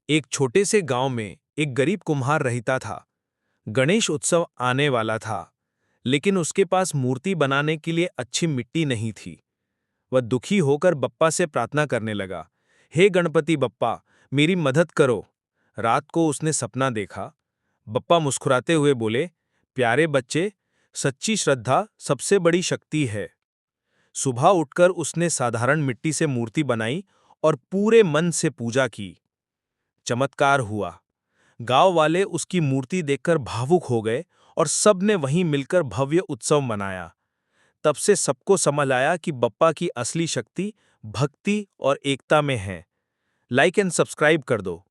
एक छोटे से गांव में एक गरीब कुम्हार रहता था। गणेश उत्सव आने वाला था, लेकिन उसके पास मूर्ति बनाने के लिए अच्छी मिट्टी नहीं थी। वह दुखी होकर बप्पा से प्रार्थना करने लगा, हे गणपति बप्पा, मेरी मदद करो। रात को उसने सपना देखा। बप्पा मुस्कुराते हुए बोले, प्यारे बच्चे, सच्ची श्रद्धा सबसे बड़ी शक्ति है। सुबह उठकर उसने साधारण मिट्टी से मूर्ति बनाई और पूरे मन से पूजा की। चमत्कार हुआ। गांव वाले उसकी मूर्ति देखकर भावुक हो गए और सबने वहीं मिलकर भव्य उत्सव मनाया। तब से सबको समझ आया कि बप्पा की असली शक्ति भक्ति और एकता में है। लाइक एंड सब्सक्राइब कर दो।